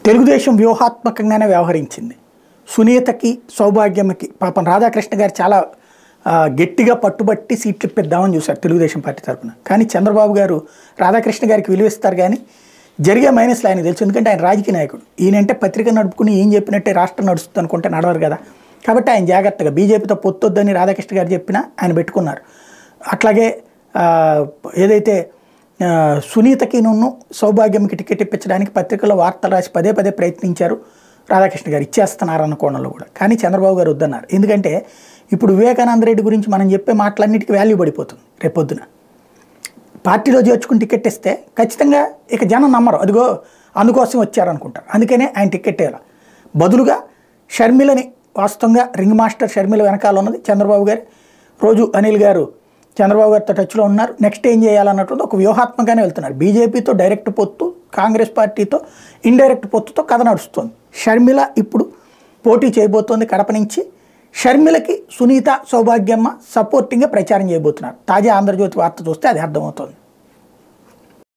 తెలుగుదేశం వ్యూహాత్మకంగానే వ్యవహరించింది. సునీతకి సౌభాగ్యమ్మకి పాపం రాధాకృష్ణ గారు చాలా గట్టిగా పట్టుబట్టి సీట్లు ఇప్పిద్దామని చూశారు తెలుగుదేశం పార్టీ తరఫున. కానీ చంద్రబాబు గారు రాధాకృష్ణ గారికి విలువిస్తారు కానీ జరిగే మైనస్లు ఆయనకు తెలుసు. ఎందుకంటే ఆయన రాజకీయ నాయకుడు. ఈయనంటే పత్రిక నడుపుకుని ఏం చెప్పినట్టే రాష్ట్రం నడుస్తుంది అనుకుంటే నడవరు కదా. కాబట్టి ఆయన జాగ్రత్తగా బీజేపీతో పొత్తొద్దని రాధాకృష్ణ గారు చెప్పినా ఆయన పెట్టుకున్నారు. అట్లాగే ఏదైతే సునీతకి సౌభాగ్యంకి టికెట్ ఇప్పించడానికి పత్రికల్లో వార్తలు రాసి పదే పదే ప్రయత్నించారు. రాధాకృష్ణ గారు ఇచ్చేస్తున్నారు అన్న కోణంలో కూడా. కానీ చంద్రబాబు గారు వద్దన్నారు. ఎందుకంటే ఇప్పుడు వివేకానంద రెడ్డి గురించి మనం చెప్పే మాటలన్నిటికీ వాల్యూ పడిపోతుంది. రేపొద్దున పార్టీలో చేర్చుకుని టికెట్ ఇస్తే ఖచ్చితంగా ఇక జనం నమ్మరు. అదిగో అందుకోసం వచ్చారనుకుంటారు. అందుకనే ఆయన టికెట్ వేయాలి. బదులుగా షర్మిలని వాస్తవంగా రింగ్ మాస్టర్ షర్మిల వెనకాల ఉన్నది చంద్రబాబు గారు. రోజు అనిల్ గారు చంద్రబాబు గారితో టచ్లో ఉన్నారు. నెక్స్ట్ ఏం చేయాలన్నట్టు ఒక వ్యూహాత్మకంగానే వెళ్తున్నారు. బీజేపీతో డైరెక్ట్ పొత్తు, కాంగ్రెస్ పార్టీతో ఇండైరెక్ట్ పొత్తుతో కథ నడుస్తుంది. షర్మిల ఇప్పుడు పోటీ చేయబోతోంది కడప నుంచి. షర్మిలకి సునీత సౌభాగ్యమ్మ సపోర్టింగ్గా ప్రచారం చేయబోతున్నారు. తాజా ఆంధ్రజ్యోతి వార్త చూస్తే అది అర్థమవుతోంది.